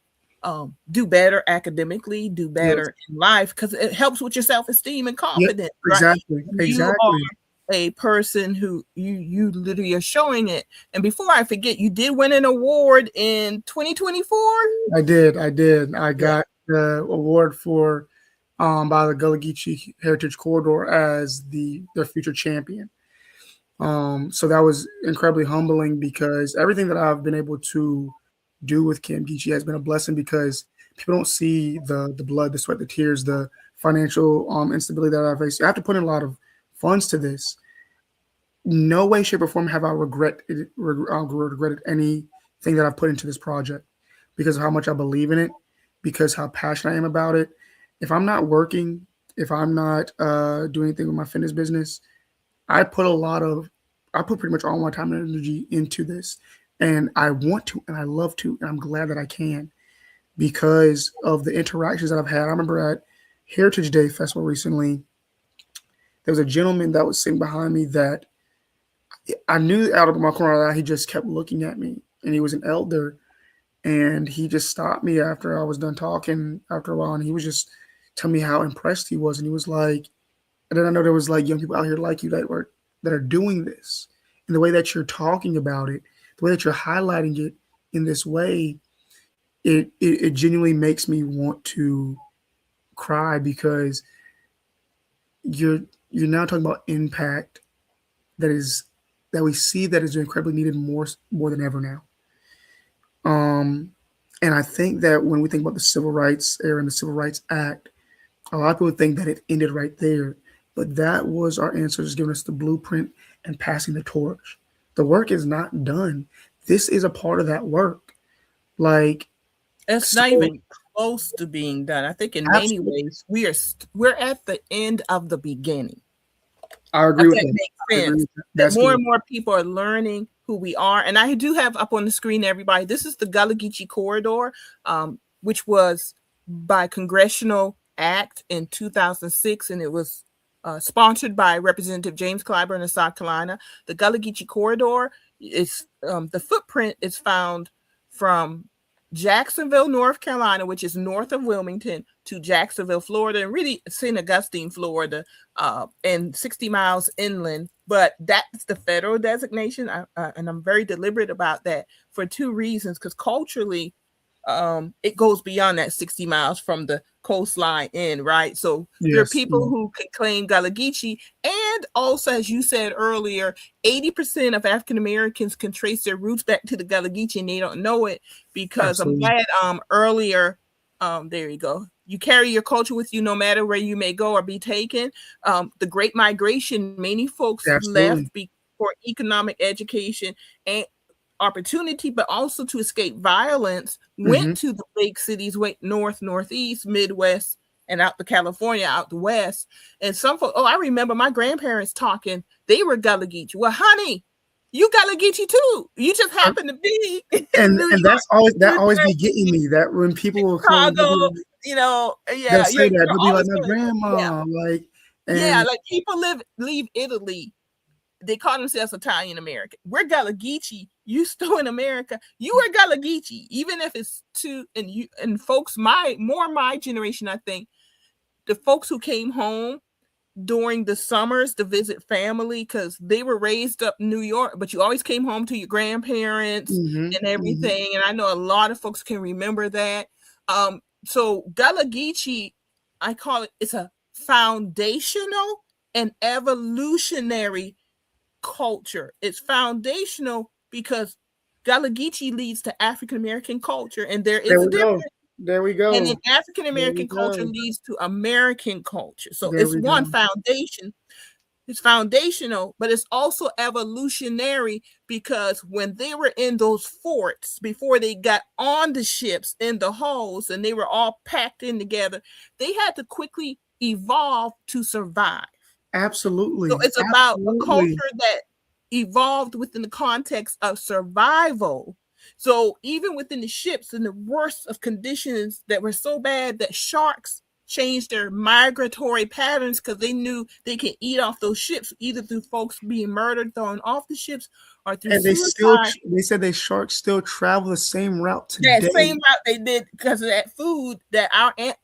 do better academically, do better in life, because it helps with your self-esteem and confidence. Yep, exactly. Right? You are a person who you literally are showing it. And before I forget, you did win an award in 2024. I did. I got the award for by the Gullah Geechee Heritage Corridor as their future champion. So that was incredibly humbling, because everything that I've been able to do with Camp Geechee has been a blessing, because people don't see the blood, the sweat, the tears, the financial instability that I face. I have to put in a lot of funds to this. No way, shape, or form have I regretted anything that I've put into this project, because of how much I believe in it, because how passionate I am about it. If I'm not working, if I'm not doing anything with my fitness business, I put pretty much all my time and energy into this. And I want to, and I love to, and I'm glad that I can, because of the interactions that I've had. I remember at Heritage Day Festival recently, there was a gentleman that was sitting behind me that I knew out of my corner of my eye, he just kept looking at me, and he was an elder, and he just stopped me after I was done talking after a while, and he was just telling me how impressed he was, and he was like, and then I know there was like young people out here like you that are doing this, and the way that you're talking about it, the way that you're highlighting it in this way, it genuinely makes me want to cry, because you're now talking about impact that we see that is incredibly needed more than ever now. And I think that when we think about the Civil Rights era and the Civil Rights Act, a lot of people think that it ended right there, but that was our ancestors giving us the blueprint and passing the torch. The work is not done. This is a part of that work. Like, it's not even close to being done. I think in many ways we're at the end of the beginning. I agree with that. Makes sense. That more and more people are learning who we are. And I do have up on the screen, everybody, this is the Gullah Geechee Corridor, which was by congressional act in 2006, and it was sponsored by Representative James Clyburn of South Carolina. The Gullah Geechee Corridor is the footprint is found from Jacksonville, North Carolina, which is north of Wilmington, to Jacksonville, Florida, and really St. Augustine, Florida, and 60 miles inland. But that's the federal designation, and I'm very deliberate about that for two reasons. Because culturally, it goes beyond that 60 miles from the coastline in, right? So there are Yes. people who can claim Gullah Geechee. And also, as you said earlier, 80% of African Americans can trace their roots back to the Gullah Geechee, and they don't know it, because Absolutely. I'm glad earlier, there you go. You carry your culture with you no matter where you may go or be taken. The Great Migration, many folks Absolutely. left for economic education and opportunity, but also to escape violence, went to the big cities, went north, northeast, Midwest, and out to California, out the West. And some folks, I remember my grandparents talking, they were Gullah Geechee. Well, honey, you Gullah Geechee too. You just happen to be in New And York, that New always be Jersey, getting me, that when people will come, Chicago, they'll yeah, say that, you're they'll be like, always my gonna, yeah, grandma, like, yeah, and like people leave Italy, they call themselves Italian American. We're Gullah Geechee. You still in America. You are Gullah Geechee, even if it's and folks my generation. I think the folks who came home during the summers to visit family, because they were raised up in New York, but you always came home to your grandparents and everything. And I know a lot of folks can remember that. So Gullah Geechee, I call it's a foundational and evolutionary culture. It's foundational because Gullah Geechee leads to African American culture, and there there is a we go. difference. There we And go. then African There we American culture go. leads to American culture. So There it's we go. one foundation. It's foundational, but it's also evolutionary, because when they were in those forts, before they got on the ships in the hulls and they were all packed in together, they had to quickly evolve to survive. So Absolutely. it's about a Absolutely. culture that evolved within the context of survival. So even within the ships, in the worst of conditions that were so bad that sharks changed their migratory patterns, because they knew they could eat off those ships, either through folks being murdered, thrown off the ships, or through And suicide. they said they sharks still travel the same route That today. same route they did, because of that food that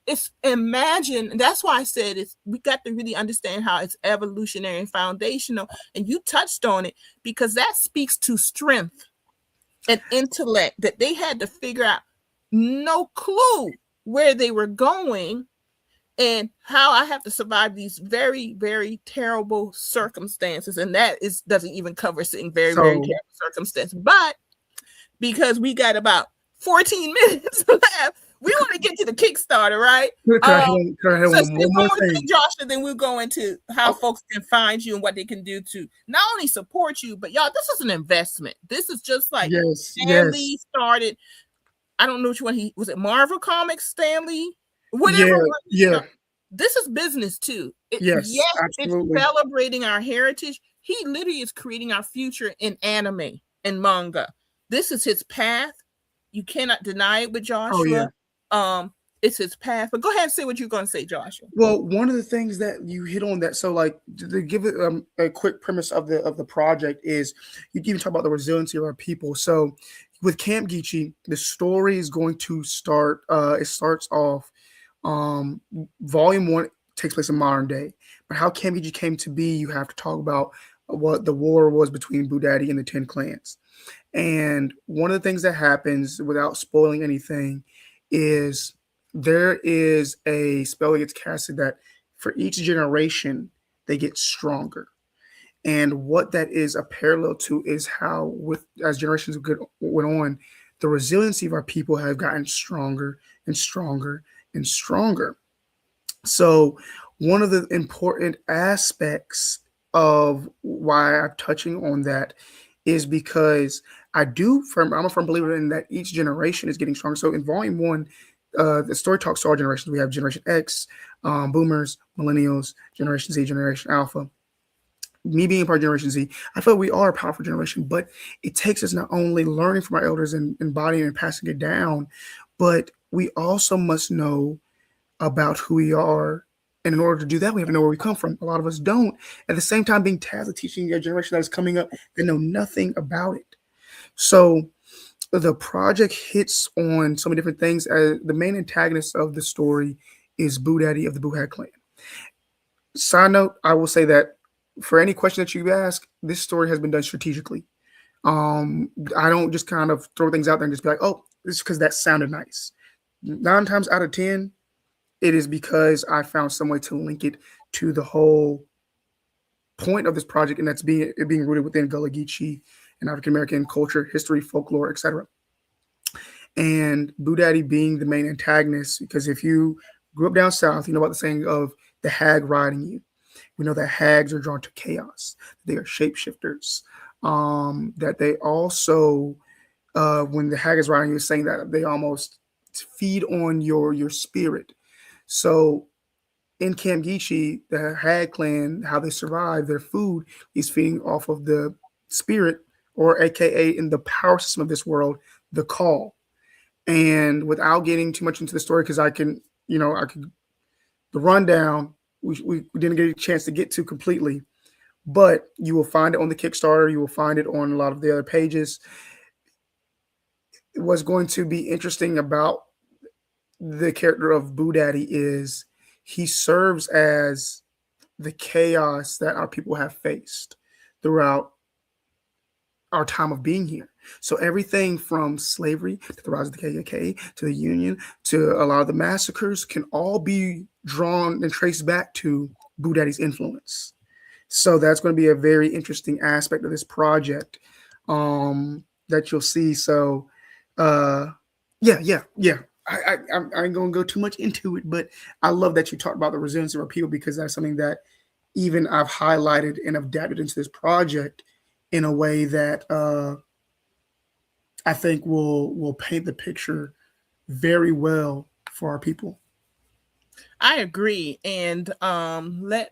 it's, imagine. That's why I said we got to really understand how it's evolutionary and foundational. And you touched on it, because that speaks to strength and intellect, that they had to figure out, no clue where they were going and how I have to survive these very, very terrible circumstances. And that doesn't even cover sitting very, very So terrible circumstances. But because we got about 14 minutes left, we want to get to the Kickstarter, right? could I hit So on say one one more more thing? thing, Josh, and then we'll go into how Oh, folks can find you and what they can do to not only support you, but y'all, this is an investment. This is just like yes, Stan yes, Lee started. I don't know which one he was. It Marvel Comics, Stan Lee, yeah, whatever one he yeah, started. This is business too. yes, Yes, it's absolutely. celebrating our heritage. He literally is creating our future in anime and manga. This is his path. You cannot deny it with Oh yeah. Joshua. It's his path. But go ahead and say what you're going to say, Joshua. Well, one of the things that you hit on, that so like to give it a quick premise of the project is, you even talk about the resiliency of our people. So with Camp Geechee, the story is going to start. It starts off. Volume 1 takes place in modern day, but how Camp Geechee came to be, you have to talk about what the war was between Boo Daddy and the 10 clans. And one of the things that happens, without spoiling anything, is there is a spell that gets casted that for each generation they get stronger. And what that is a parallel to is how, with as generations went on, the resiliency of our people have gotten stronger and stronger and stronger. So one of the important aspects of why I'm touching on that is because I'm a firm believer in that each generation is getting stronger. So in volume 1, the story talks to all generations. We have Generation X, Boomers, Millennials, Generation Z, Generation Alpha. Me being part of Generation Z, I feel we are a powerful generation, but it takes us not only learning from our elders and embodying and passing it down, but we also must know about who we are. And in order to do that, we have to know where we come from. A lot of us don't. At the same time, being tasked with teaching a generation that is coming up that know nothing about it. So the project hits on so many different things. The main antagonist of the story is Boo Daddy of the Boo Hat clan. Side note, I will say that for any question that you ask, this story has been done strategically. I don't just kind of throw things out there and just be like, oh, it's because that sounded nice. 9 times out of 10, it is because I found some way to link it to the whole point of this project, and that's being rooted within Gullah Geechee and African American culture, history, folklore, etc. And Boo Daddy being the main antagonist, because if you grew up down south, you know about the saying of the hag riding you. We know that hags are drawn to chaos. They are shapeshifters. That they also, when the hag is riding you, saying that they almost feed on your spirit. So in Camp Geechee, the Hag clan, how they survive, their food is feeding off of the spirit, or AKA in the power system of this world, the call. And without getting too much into the story, because I could, the rundown, we didn't get a chance to get to completely, but you will find it on the Kickstarter. You will find it on a lot of the other pages. What's going to be interesting about the character of Boo Daddy is he serves as the chaos that our people have faced throughout our time of being here. So everything from slavery to the rise of the KKK to the Union to a lot of the massacres can all be drawn and traced back to Boo Daddy's influence. So that's going to be a very interesting aspect of this project that you'll see. So yeah. I ain't gonna go too much into it, but I love that you talked about the resilience of our people, because that's something that even I've highlighted and adapted into this project in a way that I think will paint the picture very well for our people. I agree. And where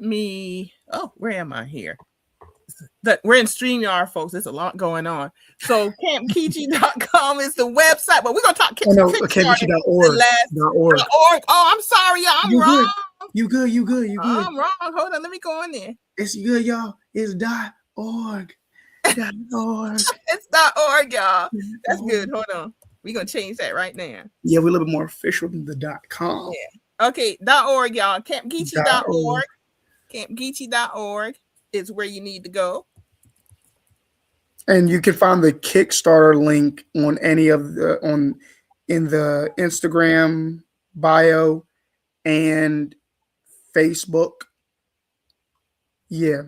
am I here? We're in StreamYard, folks. There's a lot going on. So campgeechee.com is the website, but we're gonna talk campgeechee.org. .org. Oh, I'm sorry, y'all. I'm wrong. You good. I'm wrong. Hold on, let me go in there. It's good, y'all. It's .org. .org. It's .org, y'all. That's good. Hold on. We're gonna change that right now. Yeah, we're a little bit more official than the .com. Yeah. Okay, .org, y'all. Campgeechee.org. Campgeechee.org is where you need to go. And you can find the Kickstarter link on any of the in the Instagram bio and Facebook. Yeah.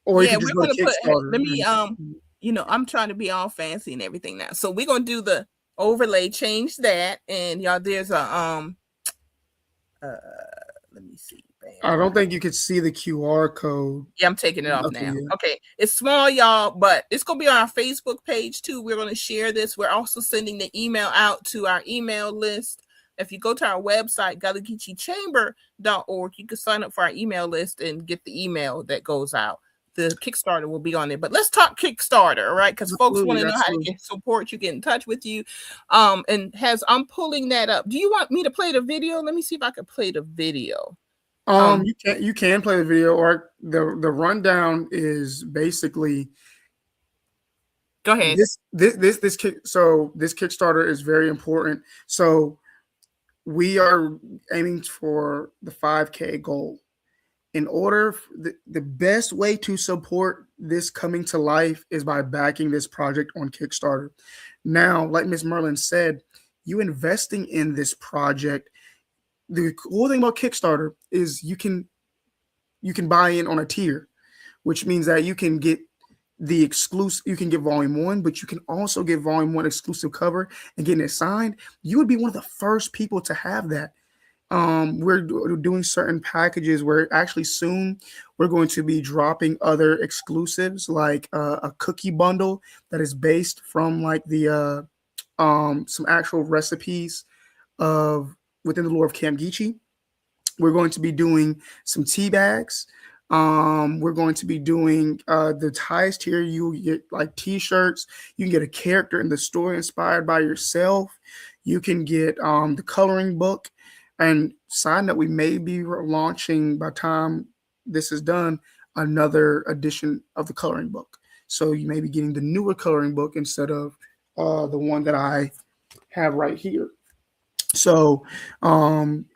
Or you can just go to Kickstarter. Let me I'm trying to be all fancy and everything now. So we're gonna do the overlay, change that, and y'all there's a let me see. I don't think you could see the QR code. Yeah, I'm taking it off now. Okay, it's small, y'all, but it's going to be on our Facebook page too. We're going to share this. We're also sending the email out to our email list. If you go to our website, GullahGeecheeChamber.org, you can sign up for our email list and get the email that goes out. The Kickstarter will be on there. But let's talk Kickstarter, all right? Because folks want to know how to get support you, get in touch with you. And I'm pulling that up. Do you want me to play the video? Let me see if I can play the video. You can play the video, or the rundown is basically. Go ahead. This Kickstarter is very important. So we are aiming for the 5K goal. In order, the best way to support this coming to life is by backing this project on Kickstarter. Now, like Ms. Merlin said, you investing in this project. The cool thing about Kickstarter is you can buy in on a tier, which means that you can get the exclusive, you can get volume 1, but you can also get volume 1 exclusive cover and getting it signed. You would be one of the first people to have that. We're doing certain packages where actually soon we're going to be dropping other exclusives, like a cookie bundle that is based from like the some actual recipes of within the lore of Camp Geechee. We're going to be doing some tea bags. We're going to be doing the highest tier. You get like t-shirts. You can get a character in the story inspired by yourself. You can get the coloring book. And sign that we may be launching, by the time this is done, another edition of the coloring book. So you may be getting the newer coloring book instead of the one that I have right here. So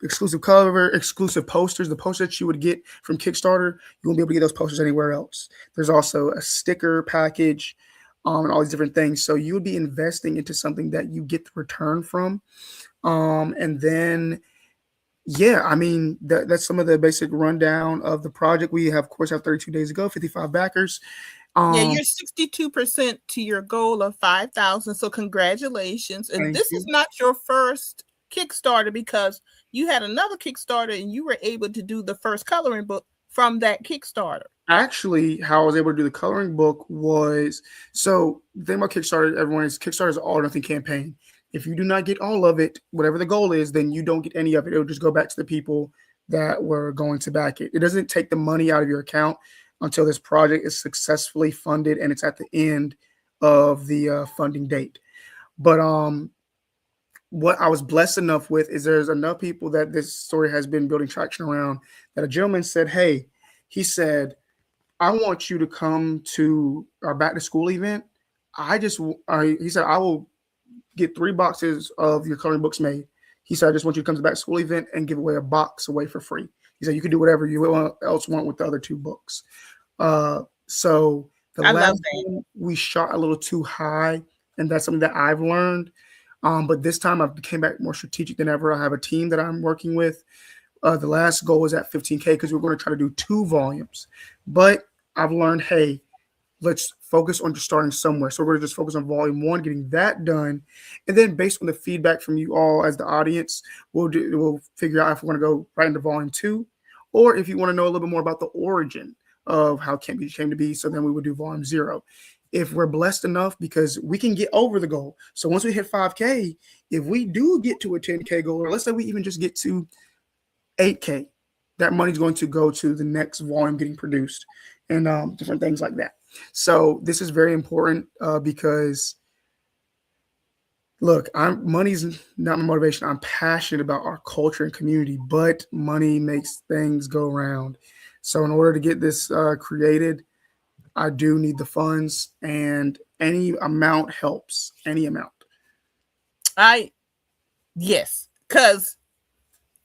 exclusive cover, exclusive posters, the posters that you would get from Kickstarter, you won't be able to get those posters anywhere else. There's also a sticker package. and all these different things. So you would be investing into something that you get the return from. And then, yeah, I mean, that's some of the basic rundown of the project. We have, of course, have 32 days to go, 55 backers. Yeah, you're 62% to your goal of 5,000. So congratulations. And this is not your first Kickstarter, because you had another Kickstarter and you were able to do the first coloring book from that Kickstarter. Actually, how I was able to do the coloring book was, so the thing about Kickstarter, everyone, is Kickstarter is an all or nothing campaign. If you do not get all of it, whatever the goal is, then you don't get any of it. It'll just go back to the people that were going to back it. It doesn't take the money out of your account until this project is successfully funded and it's at the end of the funding date. But what I was blessed enough with is there's enough people that this story has been building traction around, that a gentleman said, hey, he said, I want you to come to our back to school event. He said, I will get 3 boxes of your coloring books made. He said, I just want you to come to the back to school event and give away a box away for free. He said, you can do whatever you else want with the other 2 books. So the last one we shot a little too high, and that's something that I've learned. But this time I became back more strategic than ever. I have a team that I'm working with. The last goal was at 15K because we're going to try to do 2 volumes. But I've learned, hey, let's focus on just starting somewhere. So we're going to just focus on volume 1, getting that done. And then based on the feedback from you all as the audience, we'll figure out if we're going to go right into volume 2, or if you want to know a little bit more about the origin of how Camp Geechee came to be. So then we would do volume 0. If we're blessed enough, because we can get over the goal. So once we hit 5K, if we do get to a 10K goal, or let's say we even just get to 8K, that money's going to go to the next volume getting produced and different things like that. So this is very important because, look, money's not my motivation. I'm passionate about our culture and community, but money makes things go around. So in order to get this created, I do need the funds, and any amount helps. Any amount. Yes, because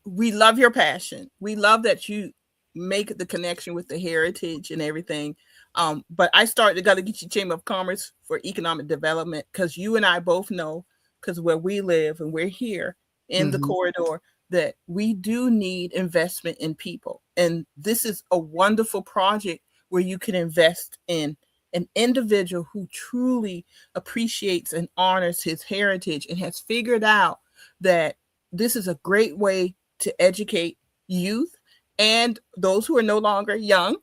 we love your passion. We love that you make the connection with the heritage and everything. But I started the Gullah Geechee Chamber of Commerce for economic development because you and I both know, because where we live and we're here in the corridor, that we do need investment in people. And this is a wonderful project where you can invest in an individual who truly appreciates and honors his heritage and has figured out that this is a great way to educate youth and those who are no longer young.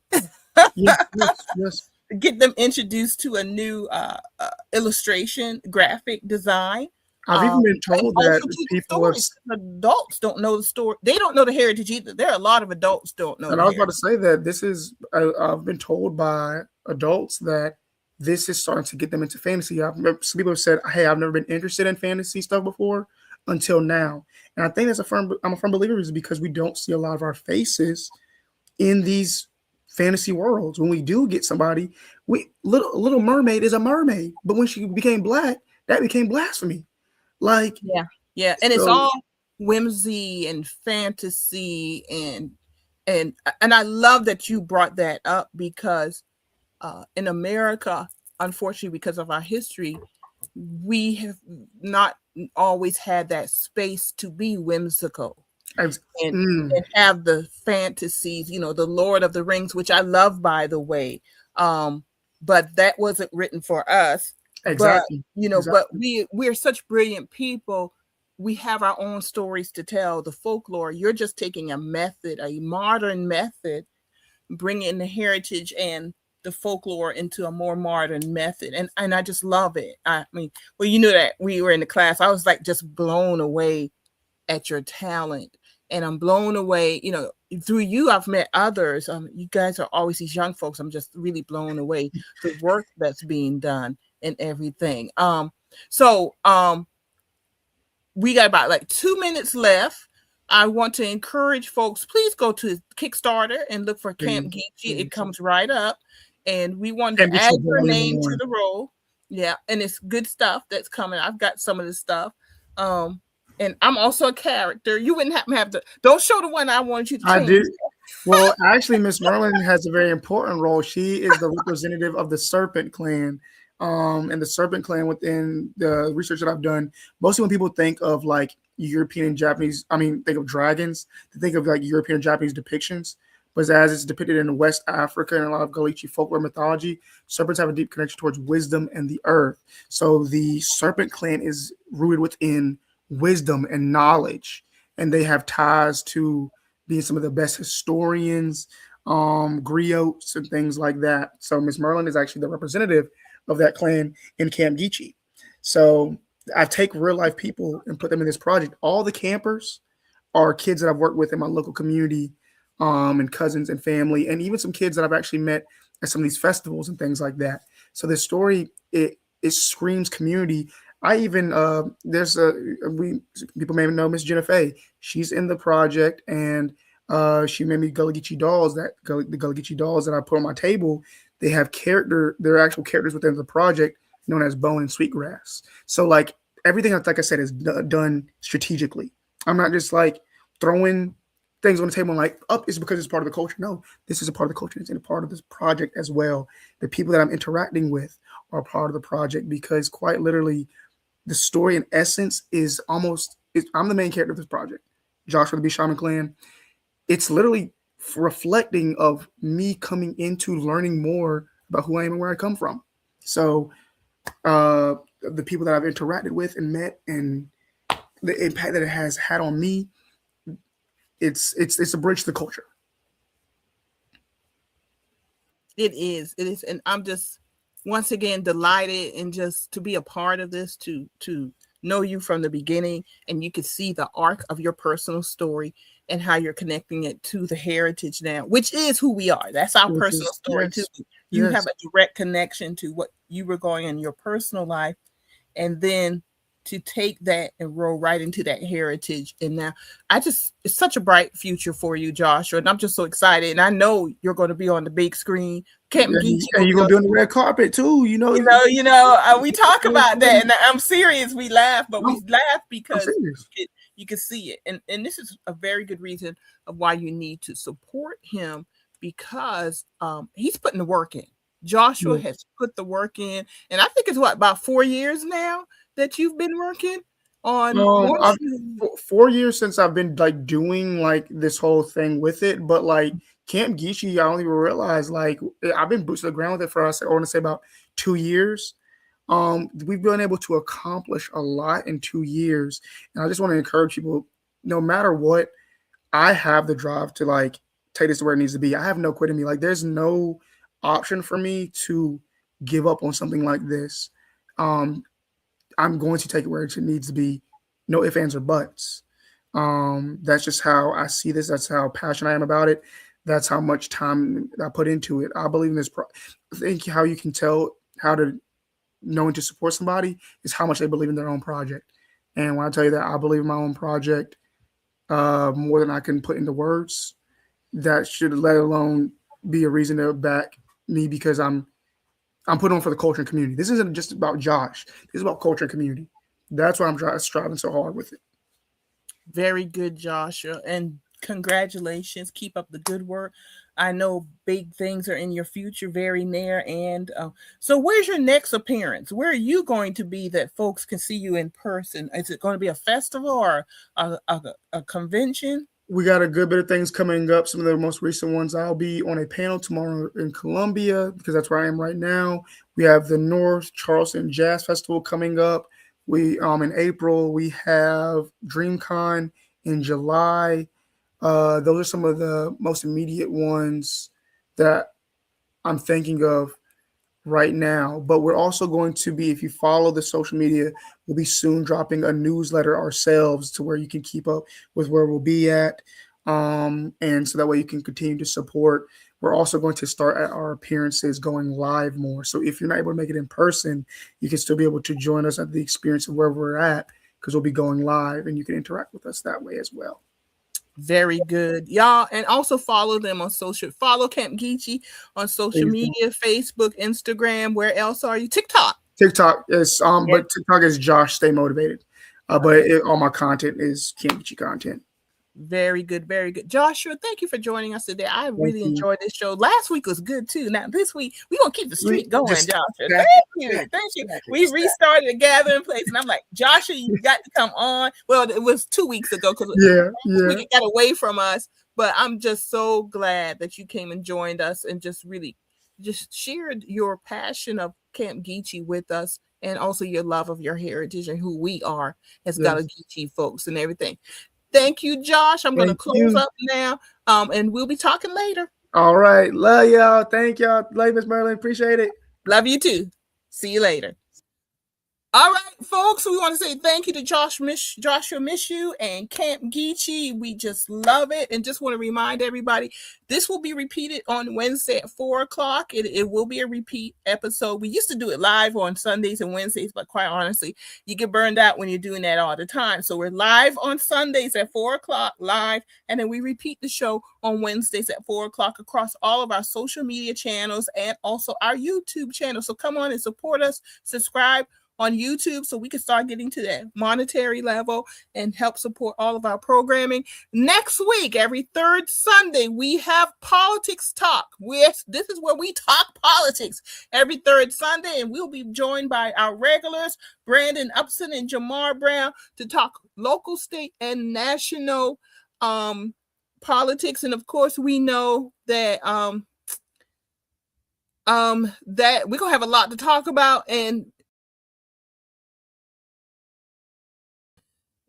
Yes. Get them introduced to a new illustration, graphic design. I've even been told that people adults don't know the story. They don't know the heritage either. There are a lot of adults don't know. And I was about to say that this is, I've been told by adults that this is starting to get them into fantasy. Some people have said, hey, I've never been interested in fantasy stuff before until now. And I think I'm a firm believer is because we don't see a lot of our faces in these fantasy worlds. When we do get somebody, Little Mermaid is a mermaid, but when she became black, that became blasphemy. Like, yeah, and it's all whimsy and fantasy, and I love that you brought that up because in America, unfortunately, because of our history, we have not always had that space to be whimsical and have the fantasies, the Lord of the Rings, which I love, by the way, but that wasn't written for us. Exactly. But, but we're such brilliant people. We have our own stories to tell. The folklore, you're just taking a modern method, bringing the heritage and the folklore into a more modern method. And I just love it. I mean, well, you know that we were in the class. I was like just blown away at your talent. And I'm blown away, through you, I've met others. You guys are always these young folks. I'm just really blown away the work that's being done and everything. So we got about 2 minutes left. I want to encourage folks, please go to Kickstarter and look for Camp Geechee. It comes right up. And we want to add your name to the roll. Yeah, and it's good stuff that's coming. I've got some of the stuff. And I'm also a character. You wouldn't have to. Don't show the one I wanted you to change. I do. Well, actually, Miss Merlin has a very important role. She is the representative of the Serpent Clan. And the Serpent Clan, within the research that I've done, mostly when people think of like European and Japanese, think of dragons, they think of like European and Japanese depictions. But as it's depicted in West Africa and a lot of Gullah Geechee folklore mythology, serpents have a deep connection towards wisdom and the earth. So the Serpent Clan is rooted within wisdom and knowledge, and they have ties to being some of the best historians, griots, and things like that. So Miss Merlin is actually the representative of that clan in Camp Geechee. So I take real life people and put them in this project. All the campers are kids that I've worked with in my local community, and cousins and family, and even some kids that I've actually met at some of these festivals and things like that. So this story, it screams community. I even there's people may know Miss Jennifer. She's in the project, and she made me Gullah Geechee dolls. The Gullah Geechee dolls that I put on my table, they have they're actual characters within the project known as Bone and Sweetgrass. So like everything, like I said, is done strategically. I'm not just like throwing things on the table and like, it's because it's part of the culture. No, this is a part of the culture. It's a part of this project as well. The people that I'm interacting with are part of the project, because quite literally the story in essence is I'm the main character of this project. Joshua the B Shaman Clan. It's literally reflecting of me coming into learning more about who I am and where I come from. So the people that I've interacted with and met and the impact that it has had on me, it's a bridge to the culture. It is, and I'm just once again delighted and just to be a part of this, to know you from the beginning, and you can see the arc of your personal story and how you're connecting it to the heritage now, which is who we are. That's our personal story too. You have a direct connection to what you were going in your personal life, and then to take that and roll right into that heritage. And now it's such a bright future for you, Joshua. And I'm just so excited. And I know you're going to be on the big screen. Camp Geechee. And you're going to be on the red carpet too. We talk about that. And I'm serious. We laugh, but we laugh because you can see it. And this is a very good reason of why you need to support him, because he's putting the work in. Joshua has put the work in. And I think it's about 4 years now that you've been working on. 4 years since I've been like doing like this whole thing with it, but like Camp Geechee, I don't even realize like I've been boots to the ground with it for I want to say about 2 years. We've been able to accomplish a lot in 2 years, and I just want to encourage people, no matter what, I have the drive to like take this to where it needs to be. I have no quit in me. Like there's no option for me to give up on something like this. I'm going to take it where it needs to be. No ifs, ands, or buts. That's just how I see this. That's how passionate I am about it. That's how much time I put into it. I believe in this. I think how you can tell how to knowing to support somebody is how much they believe in their own project. And when I tell you that I believe in my own project more than I can put into words, that should let alone be a reason to back me, because I'm putting on for the culture and community. This isn't just about Josh. This is about culture and community. That's why I'm striving so hard with it. Very good, Joshua. And congratulations. Keep up the good work. I know big things are in your future, very near. And so where's your next appearance? Where are you going to be that folks can see you in person? Is it going to be a festival or a convention? We got a good bit of things coming up. Some of the most recent ones, I'll be on a panel tomorrow in Columbia, because that's where I am right now. We have the North Charleston Jazz Festival coming up. We in April, we have DreamCon in July. Those are some of the most immediate ones that I'm thinking of right now. But we're also going to be, if you follow the social media, we'll be soon dropping a newsletter ourselves to where you can keep up with where we'll be at. And so that way you can continue to support. We're also going to start at our appearances going live more. So if you're not able to make it in person, you can still be able to join us at the experience of where we're at, because we'll be going live and you can interact with us that way as well. Very good, y'all. And also follow them on social. Follow Camp Geechee on social media, Facebook, Instagram. Where else are you? TikTok is but TikTok is Josh Stay Motivated. But all my content is Camp Geechee content. Very good, very good. Joshua, thank you for joining us today. I really you. enjoyed this show. Last week was good too. Now this week we're gonna keep the streak going, just Joshua. stack Thank it, you. stack it, We stack it. restarted a gathering place, and I'm like, Joshua, you got to come on. Well, it was 2 weeks ago because we got away from us. But I'm just so glad that you came and joined us and just really just shared your passion of Camp Geechee with us, and also your love of your heritage and who we are as Gullah Geechee folks and everything. Thank you, Josh. I'm going to close up now, and we'll be talking later. All right. Love y'all. Thank y'all. Love you, Miss Merlin. Appreciate it. Love you too. See you later. All right, folks, we want to say thank you to Joshua Mishoe and Camp Geechee. We just love it, and just want to remind everybody, this will be repeated on Wednesday at 4 o'clock. It will be a repeat episode. We used to do it live on Sundays and Wednesdays, but quite honestly, you get burned out when you're doing that all the time. So we're live on Sundays at 4 o'clock live, and then we repeat the show on Wednesdays at 4 o'clock across all of our social media channels and also our YouTube channel. So come on and support us, subscribe on YouTube so we can start getting to that monetary level and help support all of our programming. Next week, every third Sunday, we have Politics Talk. This is where we talk politics every third Sunday, and we'll be joined by our regulars, Brandon Upson and Jamar Brown, to talk local, state, and national politics. And of course, we know that that we're gonna have a lot to talk about, and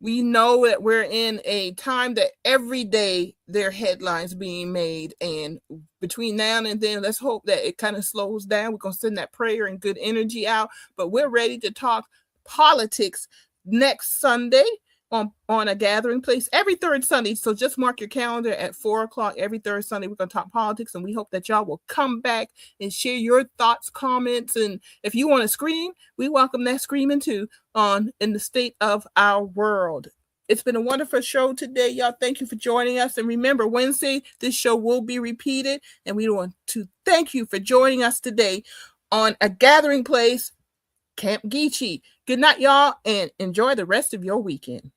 we know that we're in a time that every day there are headlines being made. And between now and then, let's hope that it kind of slows down. We're going to send that prayer and good energy out. But we're ready to talk politics next Sunday on a gathering place every third Sunday. So just mark your calendar at 4 o'clock every third Sunday. We're going to talk politics, and we hope that y'all will come back and share your thoughts, comments, and if you want to scream, we welcome that screaming too in the state of our world. It's been a wonderful show today, y'all. Thank you for joining us. And remember, Wednesday, this show will be repeated, and we want to thank you for joining us today on a gathering place, Camp Geechee. Good night, y'all, and enjoy the rest of your weekend.